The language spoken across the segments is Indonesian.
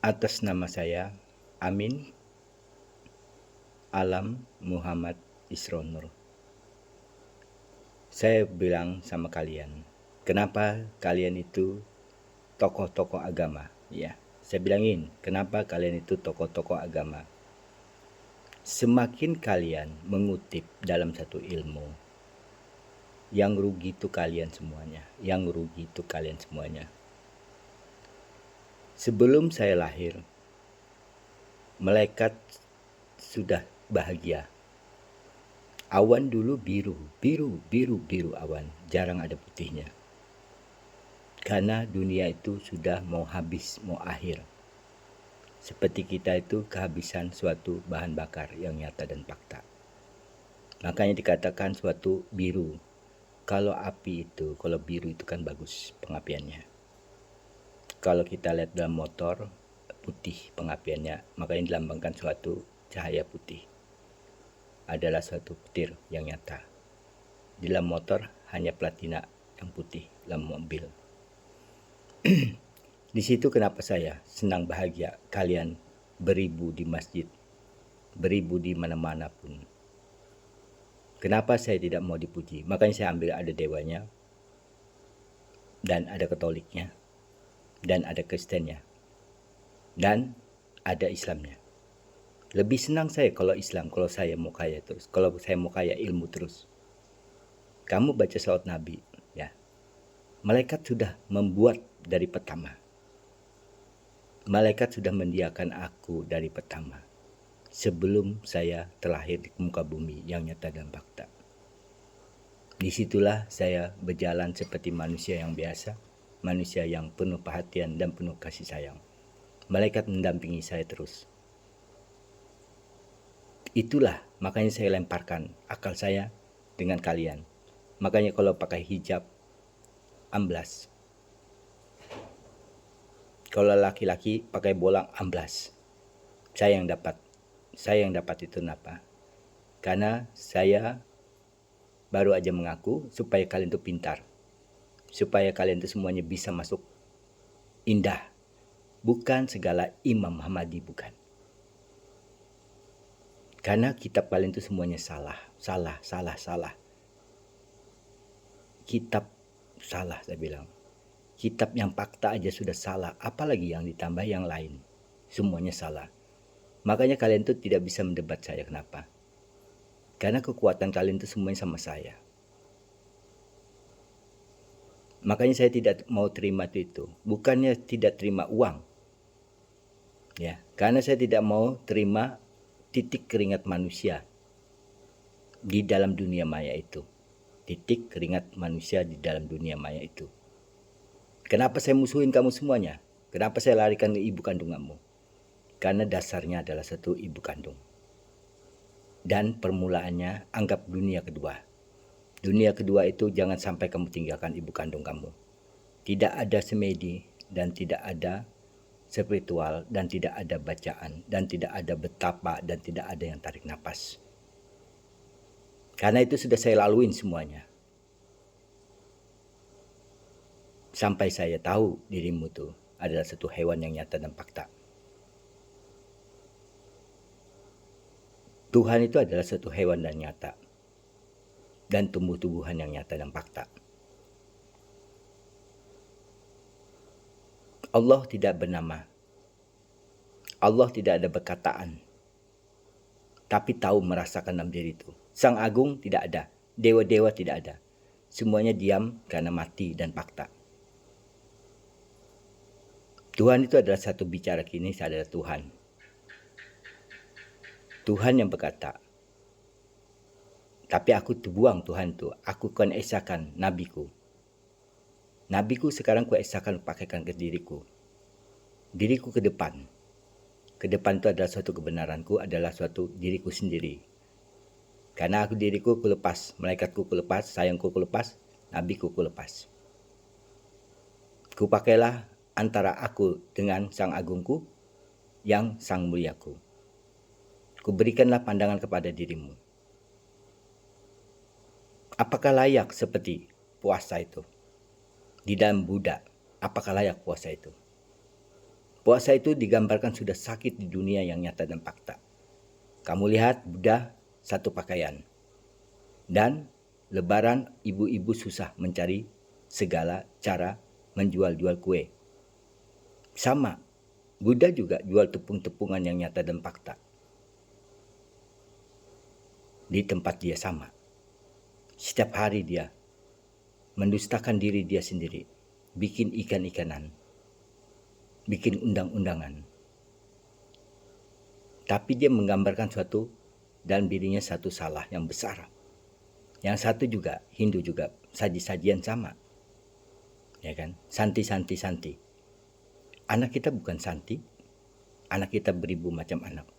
Atas nama saya, Amin Alam Muhammad Isronur. Saya bilang sama kalian, kenapa kalian itu tokoh-tokoh agama? Ya, saya bilangin, kenapa kalian itu tokoh-tokoh agama? Semakin kalian mengutip dalam satu ilmu, yang rugi itu kalian semuanya. Yang rugi itu kalian semuanya. Sebelum saya lahir, malaikat sudah bahagia. Awan dulu biru awan, jarang ada putihnya. Karena dunia itu sudah mau habis, mau akhir. Seperti kita itu kehabisan suatu bahan bakar yang nyata dan fakta. Makanya dikatakan suatu biru. Kalau api itu, kalau biru itu kan bagus pengapiannya. Kalau kita lihat dalam motor, putih pengapiannya, makanya dilambangkan suatu cahaya putih. Adalah suatu petir yang nyata. Di dalam motor hanya platina yang putih dalam mobil. Di situ kenapa saya senang bahagia kalian beribu di masjid, beribu di mana-mana pun. Kenapa saya tidak mau dipuji? Makanya saya ambil ada dewanya, dan ada katoliknya, dan ada kristennya, dan ada Islamnya. Lebih senang saya kalau Islam, kalau saya mau kaya terus, kalau saya mau kaya ilmu terus. Kamu baca salawat Nabi, ya. Malaikat sudah membuat dari pertama. Malaikat sudah mendiakan aku dari pertama. Sebelum saya terlahir di muka bumi yang nyata dan fakta. Disitulah saya berjalan seperti manusia yang biasa, manusia yang penuh perhatian dan penuh kasih sayang. Malaikat mendampingi saya terus. Itulah makanya saya lemparkan akal saya dengan kalian. Makanya kalau pakai hijab, amblas. Kalau laki-laki pakai bolang, amblas. Saya yang dapat itu kenapa? Karena saya baru aja mengaku supaya kalian itu pintar, supaya kalian itu semuanya bisa masuk indah, bukan segala Imam Muhammadi, bukan. Karena kitab kalian itu semuanya salah. Kitab salah, saya bilang. Kitab yang fakta aja sudah salah, apalagi yang ditambah yang lain, semuanya salah. Makanya kalian itu tidak bisa mendebat saya. Kenapa? Karena kekuatan kalian itu semuanya sama saya. Makanya saya tidak mau terima itu. Bukannya tidak terima uang. Ya, karena saya tidak mau terima titik keringat manusia di dalam dunia maya itu. Titik keringat manusia di dalam dunia maya itu. Kenapa saya musuhin kamu semuanya? Kenapa saya larikan ke ibu kandung kamu? Karena dasarnya adalah satu ibu kandung. Dan permulaannya anggap dunia kedua. Dunia kedua itu jangan sampai kamu tinggalkan ibu kandung kamu. Tidak ada semedi dan tidak ada spiritual dan tidak ada bacaan dan tidak ada betapa dan tidak ada yang tarik napas. Karena itu sudah saya laluin semuanya. Sampai saya tahu dirimu itu adalah satu hewan yang nyata dan fakta. Tuhan itu adalah satu hewan dan nyata. Dan tumbuh-tumbuhan yang nyata dan fakta. Allah tidak bernama. Allah tidak ada perkataan. Tapi tahu merasakan dalam diri itu. Sang Agung tidak ada. Dewa-dewa tidak ada. Semuanya diam karena mati dan fakta. Tuhan itu adalah satu bicara kini, saya adalah Tuhan. Tuhan yang berkata, tapi aku terbuang Tuhan itu, aku akan esakan nabiku. Nabiku sekarang ku esakan pakaikan ke diriku. Diriku ke depan. Ke depan itu adalah suatu kebenaranku, adalah suatu diriku sendiri. Karena aku diriku ku lepas, malaikatku ku lepas, sayangku ku lepas, nabiku ku lepas. Ku pakailah antara aku dengan Sang Agungku, yang Sang Muliaku. Kuberikanlah pandangan kepada dirimu. Apakah layak seperti puasa itu? Di dalam Buddha, apakah layak puasa itu? Puasa itu digambarkan sudah sakit di dunia yang nyata dan fakta. Kamu lihat Buddha satu pakaian. Dan Lebaran ibu-ibu susah mencari segala cara menjual-jual kue. Sama, Buddha juga jual tepung-tepungan yang nyata dan fakta. Di tempat dia sama. Setiap hari dia mendustakan diri dia sendiri. Bikin ikan-ikanan. Bikin undang-undangan. Tapi dia menggambarkan suatu dan dirinya satu salah yang besar. Yang satu juga, Hindu juga, saji-sajian sama. Ya kan? Santi. Anak kita bukan santi, anak kita beribu macam anak.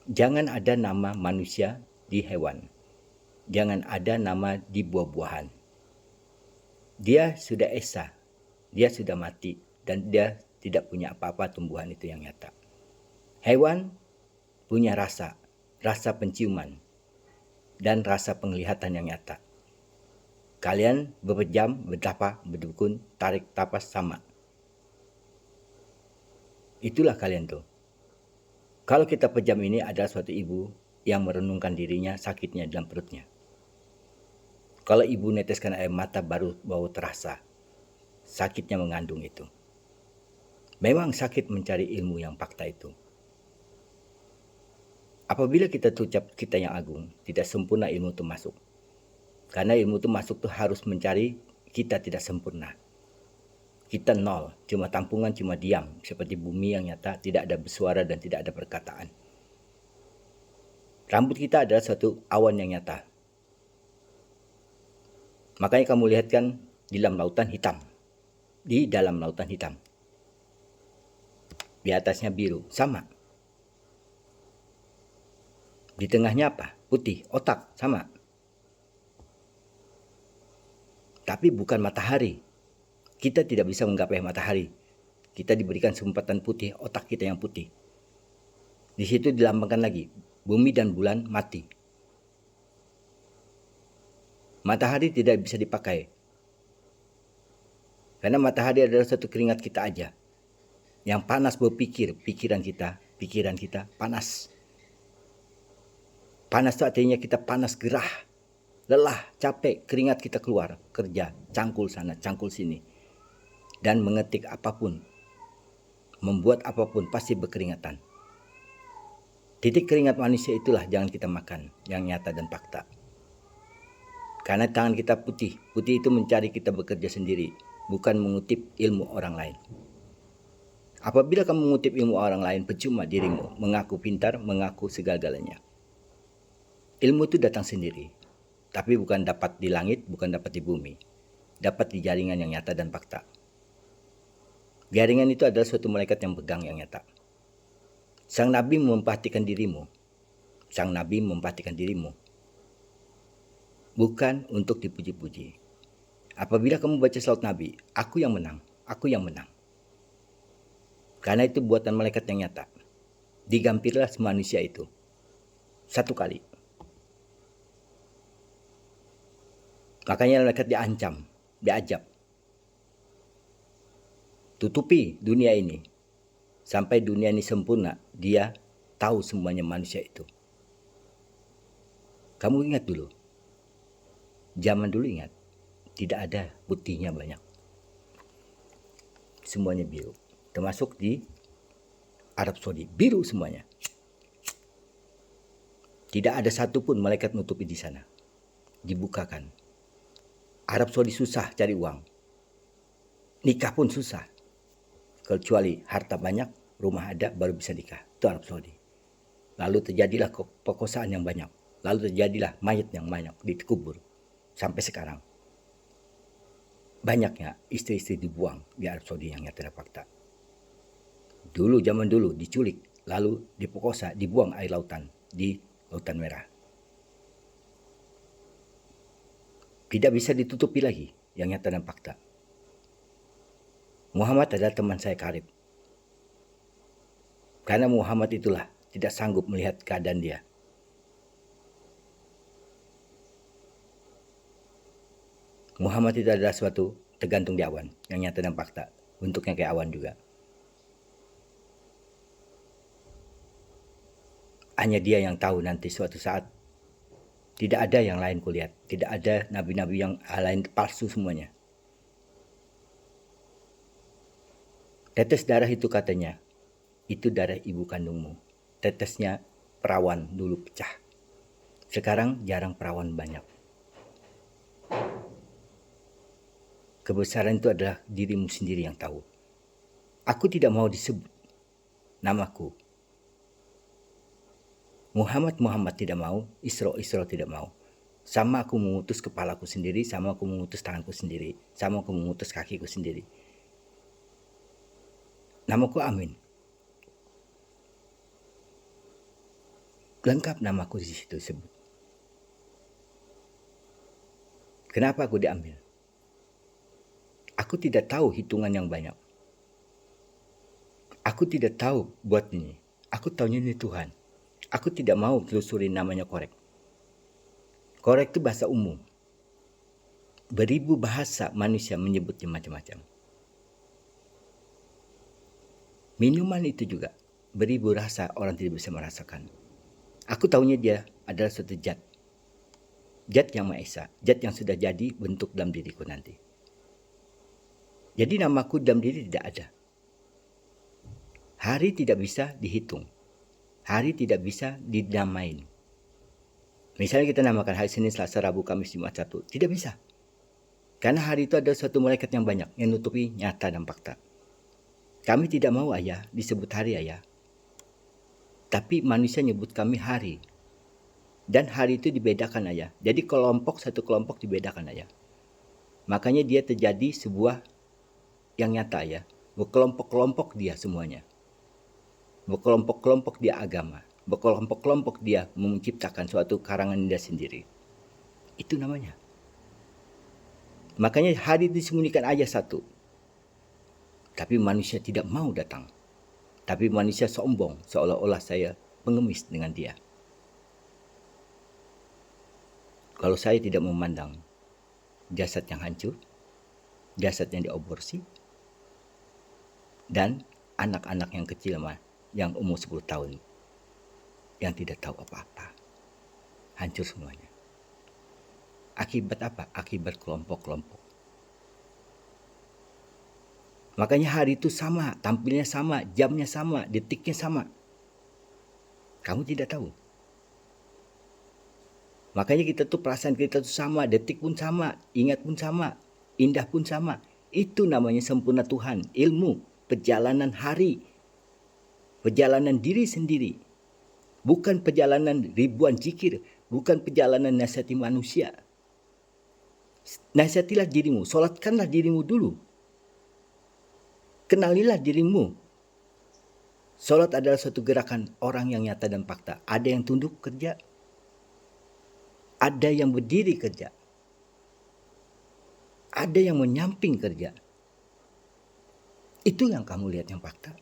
Jangan ada nama manusia di hewan. Jangan ada nama di buah-buahan. Dia sudah esa, dia sudah mati, dan dia tidak punya apa-apa tumbuhan itu yang nyata. Hewan punya rasa penciuman, dan rasa penglihatan yang nyata. Kalian berpejam, berdapa, berdukun, tarik tapas sama. Itulah kalian tuh. Kalau kita pejam ini adalah suatu ibu yang merenungkan dirinya sakitnya dalam perutnya. Kalau ibu neteskan air mata baru terasa sakitnya mengandung itu. Memang sakit mencari ilmu yang fakta itu. Apabila kita ucap kita yang agung, tidak sempurna ilmu itu masuk. Karena ilmu itu masuk tuh harus mencari kita tidak sempurna. Kita nol, cuma tampungan, cuma diam. Seperti bumi yang nyata, tidak ada bersuara dan tidak ada perkataan. Rambut kita adalah suatu awan yang nyata. Makanya kamu lihat kan di dalam lautan hitam. Di dalam lautan hitam. Di atasnya biru, sama. Di tengahnya apa? Putih, otak, sama. Tapi bukan matahari. Kita tidak bisa menggapai matahari. Kita diberikan kesempatan putih, otak kita yang putih. Di situ dilambangkan lagi, bumi dan bulan mati. Matahari tidak bisa dipakai. Karena matahari adalah satu keringat kita aja. Yang panas berpikir, pikiran kita panas. Panas itu artinya kita panas gerah, lelah, capek, keringat kita keluar, kerja, cangkul sana, cangkul sini. Dan mengetik apapun, membuat apapun pasti berkeringatan. Titik keringat manusia itulah jangan kita makan, yang nyata dan fakta. Karena tangan kita putih itu mencari kita bekerja sendiri, bukan mengutip ilmu orang lain. Apabila kamu mengutip ilmu orang lain, percuma dirimu mengaku pintar, mengaku segala-galanya. Ilmu itu datang sendiri, tapi bukan dapat di langit, bukan dapat di bumi. Dapat di jaringan yang nyata dan fakta. Jaringan itu adalah suatu malaikat yang pegang yang nyata. Sang Nabi memperhatikan dirimu. Sang Nabi memperhatikan dirimu. Bukan untuk dipuji-puji. Apabila kamu baca salawat Nabi, aku yang menang, aku yang menang. Karena itu buatan malaikat yang nyata. Digampirlah manusia itu. Satu kali. Makanya malaikat diancam, diajab. Tutupi dunia ini. Sampai dunia ini sempurna, dia tahu semuanya manusia itu. Kamu ingat dulu. Zaman dulu ingat. Tidak ada putihnya banyak. Semuanya biru. Termasuk di Arab Saudi. Biru semuanya. Tidak ada satupun malaikat nutupi di sana. Dibukakan. Arab Saudi susah cari uang. Nikah pun susah. Kecuali harta banyak, rumah ada, baru bisa nikah. Itu Arab Saudi. Lalu terjadilah perkosaan yang banyak. Lalu terjadilah mayat yang banyak dikubur. Sampai sekarang. Banyaknya istri-istri dibuang di Arab Saudi yang nyata fakta. Dulu, zaman dulu diculik. Lalu diperkosa, dibuang air lautan. Di Lautan Merah. Tidak bisa ditutupi lagi yang nyata dan fakta. Muhammad adalah teman saya karib. Karena Muhammad itulah tidak sanggup melihat keadaan dia. Muhammad itu adalah suatu tergantung di awan, yang nyata dan fakta. Bentuknya kayak awan juga. Hanya dia yang tahu nanti suatu saat. Tidak ada yang lain kulihat. Tidak ada nabi-nabi yang lain, palsu semuanya. Tetes darah itu katanya, itu darah ibu kandungmu. Tetesnya perawan dulu pecah. Sekarang jarang perawan banyak. Kebesaran itu adalah dirimu sendiri yang tahu. Aku tidak mau disebut namaku. Muhammad tidak mau, Isra tidak mau. Sama aku mengutus kepalaku sendiri, sama aku mengutus tanganku sendiri, sama aku mengutus kakiku sendiri. Namaku Amin. Lengkap namaku di situ sebut. Kenapa aku diambil? Aku tidak tahu hitungan yang banyak. Aku tidak tahu buat ini. Aku tahunya ini Tuhan. Aku tidak mau telusuri namanya korek. Korek itu bahasa umum. Beribu bahasa manusia menyebutnya macam-macam. Minuman itu juga beribu rasa orang tidak bisa merasakan. Aku tahunya dia adalah suatu zat. Zat yang Maha Esa. Zat yang sudah jadi bentuk dalam diriku nanti. Jadi namaku dalam diri tidak ada. Hari tidak bisa dihitung. Hari tidak bisa didamain. Misalnya kita namakan hari Senin, Selasa, Rabu, Kamis, Jumat, Sabtu. Tidak bisa. Karena hari itu ada suatu malaikat yang banyak yang nutupi nyata dan fakta. Kami tidak mau ayah disebut hari ayah. Tapi manusia nyebut kami hari. Dan hari itu dibedakan ayah. Jadi satu kelompok dibedakan ayah. Makanya dia terjadi sebuah yang nyata ya. Berkelompok-kelompok dia semuanya. Berkelompok-kelompok dia agama. Berkelompok-kelompok dia menciptakan suatu karangan dia sendiri. Itu namanya. Makanya hari disembunyikan ayah satu. Tapi manusia tidak mau datang. Tapi manusia sombong seolah-olah saya pengemis dengan dia. Kalau saya tidak memandang jasad yang hancur, jasad yang diaborsi, dan anak-anak yang kecil yang umur 10 tahun yang tidak tahu apa-apa. Hancur semuanya. Akibat apa? Akibat kelompok-kelompok. Makanya hari itu sama, tampilnya sama, jamnya sama, detiknya sama. Kamu tidak tahu. Makanya kita tuh perasaan kita tuh sama, detik pun sama, ingat pun sama, indah pun sama. Itu namanya sempurna Tuhan, ilmu, perjalanan hari, perjalanan diri sendiri. Bukan perjalanan ribuan zikir, bukan perjalanan nasihati manusia. Nasihatilah dirimu, solatkanlah dirimu dulu. Kenalilah dirimu. Solat adalah suatu gerakan orang yang nyata dan fakta. Ada yang tunduk kerja, ada yang berdiri kerja, ada yang menyamping kerja. Itu yang kamu lihat yang fakta.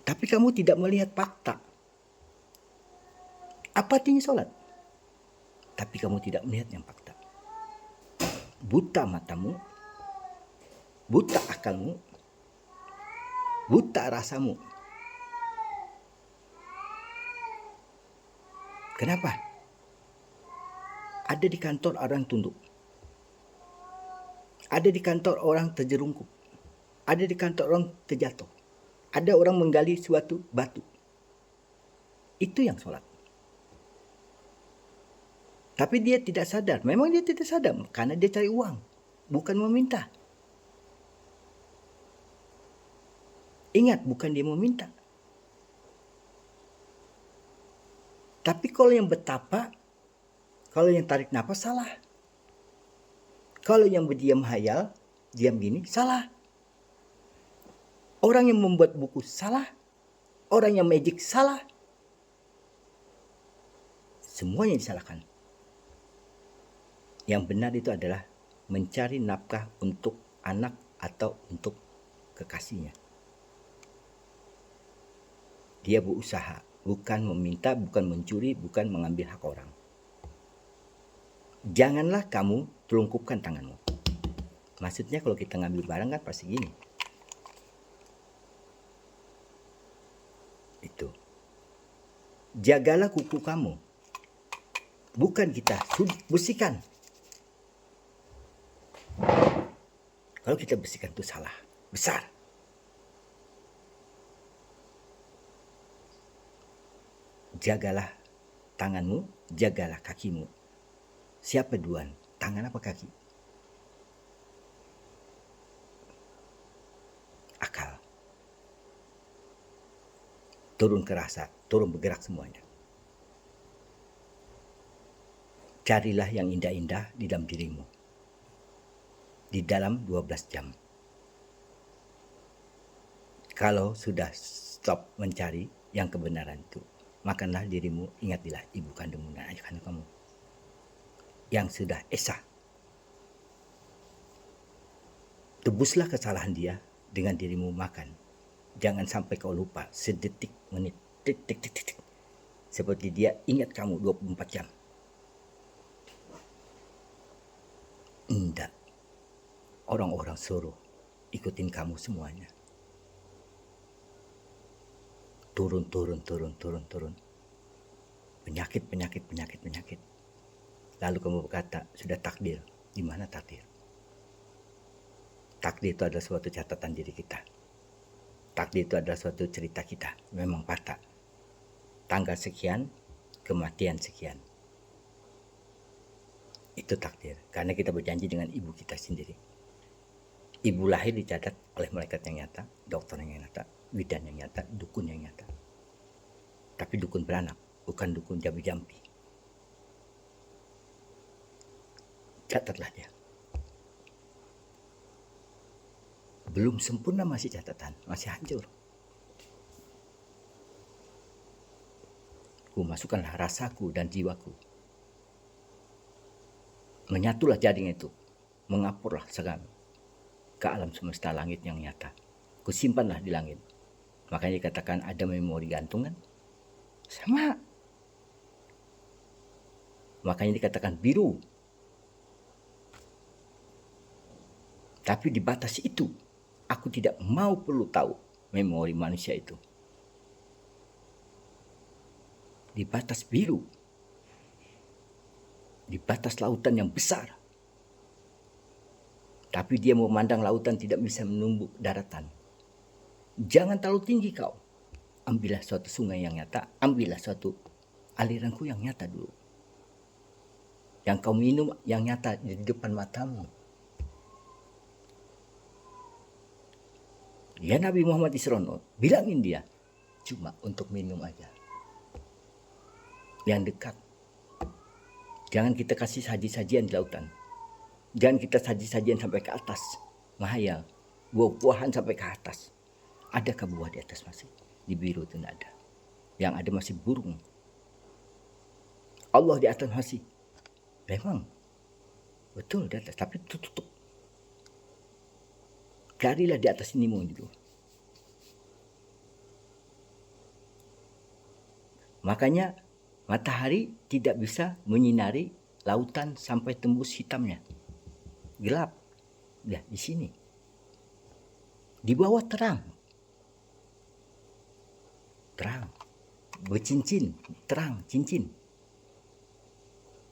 Tapi kamu tidak melihat fakta. Apa artinya sholat? Tapi kamu tidak melihat yang fakta. Buta matamu, buta akalmu, buta rasamu. Kenapa? Ada di kantor orang tunduk. Ada di kantor orang terjerungkup. Ada di kantor orang terjatuh. Ada orang menggali suatu batu. Itu yang sholat. Tapi dia tidak sadar. Memang dia tidak sadar. Karena dia cari uang. Bukan meminta. Ingat, bukan dia meminta. Tapi kalau yang betapa, kalau yang tarik nafas salah. Kalau yang berdiam hayal, diam gini, salah. Orang yang membuat buku salah. Orang yang magic salah. Semuanya disalahkan. Yang benar itu adalah mencari nafkah untuk anak atau untuk kekasihnya. Dia berusaha, bukan meminta, bukan mencuri, bukan mengambil hak orang. Janganlah kamu telungkupkan tanganmu. Maksudnya kalau kita ngambil barang kan pasti gini. Itu. jagalah kuku kamu. Bukan kita bersihkan. Kalau kita bersihkan itu salah besar. Jagalah tanganmu, jagalah kakimu. Siapa duluan? Tangan apa kaki? Akal. Turun ke rasa, turun bergerak semuanya. Carilah yang indah-indah di dalam dirimu. Di dalam 12 jam. Kalau sudah stop mencari yang kebenaran itu, makanlah dirimu, ingatilah ibu kandungmu dan ayah kandung kamu. Yang sudah esa. Tebuslah kesalahan dia dengan dirimu makan. Jangan sampai kau lupa sedetik, menit, tik, tik, tik, tik. Seperti dia ingat kamu 24 jam. Tidak. Orang-orang suruh ikutin kamu semuanya. Turun. Penyakit. Lalu kamu berkata, sudah takdir. Di mana takdir? Takdir itu adalah suatu catatan diri kita. Takdir itu adalah suatu cerita kita. Memang patah. Tanggal sekian, kematian sekian. Itu takdir. Karena kita berjanji dengan ibu kita sendiri. Ibu lahir dicatat oleh malaikat yang nyata, dokter yang nyata, bidan yang nyata, dukun yang nyata. Tapi dukun beranak, bukan dukun jampi-jampi. Catatlah dia. Belum sempurna masih catatan, masih hancur. Ku masukkanlah rasaku dan jiwaku. Menyatulah jaring itu, mengapurlah segan ke alam semesta langit yang nyata. Kusimpanlah di langit. Makanya dikatakan ada memori gantungan. Sama. Makanya dikatakan biru. Tapi di batas itu, aku tidak mau perlu tahu memori manusia itu. Di batas biru. Di batas lautan yang besar. Tapi dia memandang lautan tidak bisa menumbuk daratan. Jangan terlalu tinggi kau. Ambillah suatu sungai yang nyata. Ambillah suatu aliranku yang nyata dulu. Yang kau minum yang nyata di depan matamu. Ya Nabi Muhammad Isrono, bilangin dia. Cuma untuk minum aja. Yang dekat. Jangan kita kasih saji-sajian di lautan. Jangan kita saji-sajian sampai ke atas. Mahayal. Buah-buahan sampai ke atas. Adakah buah di atas masih? Di biru itu tidak ada. Yang ada masih burung. Allah di atas masih. Memang. Betul di atas. Tapi tutup. Carilah di atas ini dulu. Makanya matahari tidak bisa menyinari lautan sampai tembus hitamnya. Gelap. Ya, di sini. Di bawah terang. Terang. Bercincin. Terang, cincin.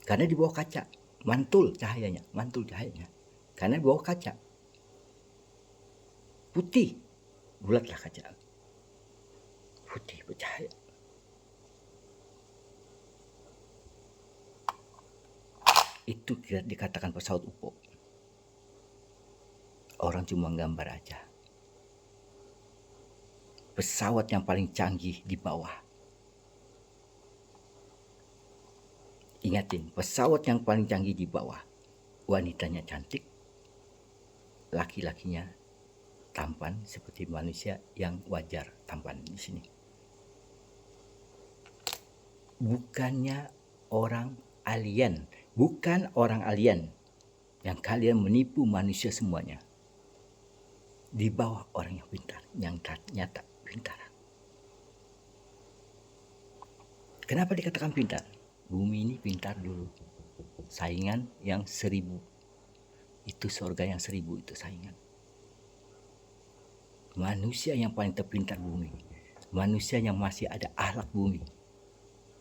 Karena di bawah kaca. Mantul cahayanya. Karena di bawah kaca. Putih. Bulatlah kaca. Putih bercahaya. Itu dikatakan pesawat UFO. Orang cuma gambar aja. Pesawat yang paling canggih di bawah. Ingatin, pesawat yang paling canggih di bawah. Wanitanya cantik. Laki-lakinya tampan seperti manusia yang wajar tampan di sini. Bukannya orang alien. Bukan orang alien yang kalian menipu manusia semuanya. Di bawah orang yang pintar, yang nyata pintar. Kenapa dikatakan pintar? Bumi ini pintar dulu. Saingan yang 1000. Itu surga yang 1000 itu saingan. Manusia yang paling terpintar bumi. Manusia yang masih ada akhlak bumi.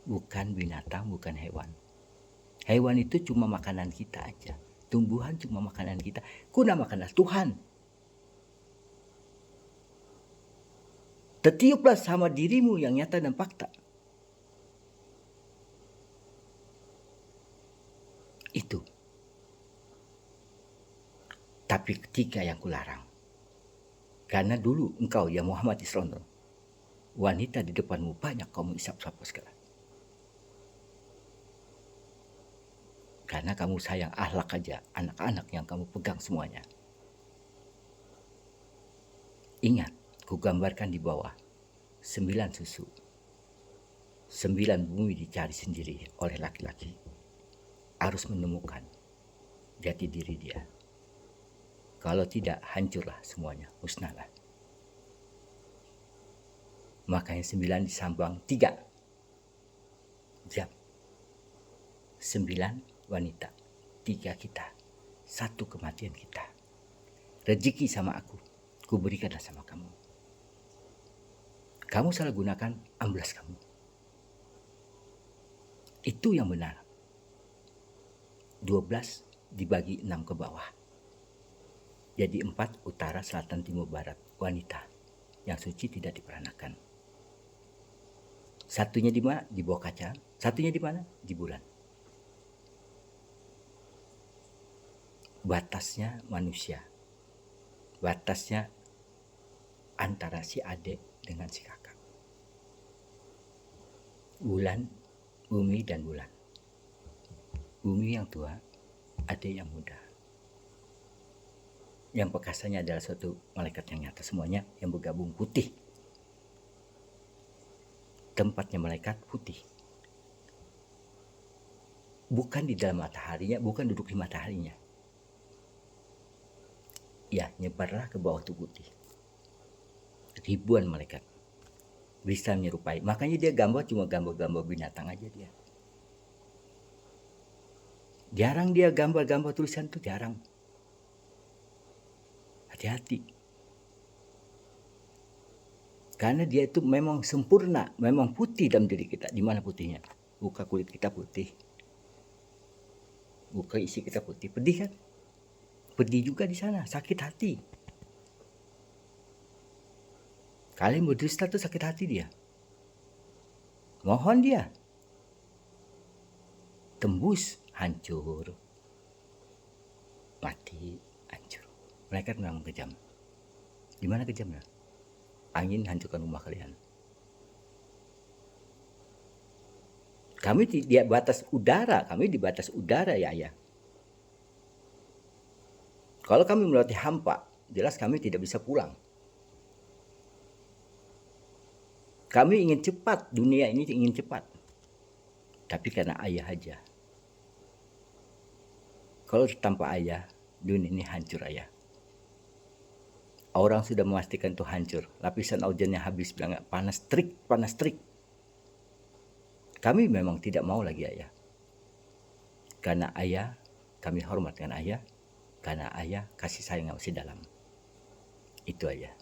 bukan binatang, bukan hewan. Hewan itu cuma makanan kita aja. Tumbuhan cuma makanan kita. Kuna makanan Tuhan. Tertiuplah sama dirimu yang nyata dan fakta. Itu. Tapi ketiga yang kularang. Karena dulu engkau ya Muhammad Isrono, wanita di depanmu banyak kamu isap-isap sekarang. Karena kamu sayang akhlak aja, anak-anak yang kamu pegang semuanya. Ingat, ku gambarkan di bawah 9 susu. 9 bumi dicari sendiri oleh laki-laki. Harus menemukan jati diri dia. Kalau tidak, hancurlah semuanya, musnahlah. Makanya 9 disambang 3 jam. 9 wanita, 3 kita, 1 kematian kita. Rezeki sama aku, ku berikanlah sama kamu. Kamu salah gunakan, amblas kamu. Itu yang benar. 12 dibagi 6 ke bawah. Jadi 4 utara, selatan, timur, barat. Wanita yang suci tidak diperanakan. Satunya di mana? Di bawah kaca. Satunya di mana? Di bulan. Batasnya manusia. Batasnya antara si adik dengan si kakak. Bulan, bumi dan bulan. Bumi yang tua, adik yang muda. Yang perkasanya adalah suatu malaikat yang nyata semuanya yang bergabung putih. Tempatnya malaikat putih. Bukan di dalam mataharinya, bukan duduk di mataharinya. Ya, nyebarlah ke bawah tubuh putih. Ribuan malaikat bisa menyerupai. Makanya dia gambar cuma gambar-gambar binatang aja dia. Jarang dia gambar-gambar tulisan tuh, jarang. Hati-hati. Karena dia itu memang sempurna, memang putih dalam diri kita. Di mana putihnya? Buka kulit kita putih. Buka isi kita putih. Pedih kan? Pedih juga di sana, sakit hati. Kalian berdusta tuh sakit hati dia. Mohon dia. Tembus, hancur. Mati, hancur. Mereka memang kejam. Di mana kejamnya? Angin hancurkan rumah kalian. Kami di batas udara, kami di batas udara ya ayah. Kalau kami melewati hampa, jelas kami tidak bisa pulang. Kami ingin cepat, dunia ini ingin cepat. Tapi karena ayah aja. Kalau tanpa ayah, dunia ini hancur ayah. Orang sudah memastikan itu hancur. Lapisan ozonnya habis, bilang panas terik, panas terik. Kami memang tidak mau lagi ayah. Karena ayah, kami hormatkan ayah. Karena ayah kasih sayang yang masih dalam. Itu aja.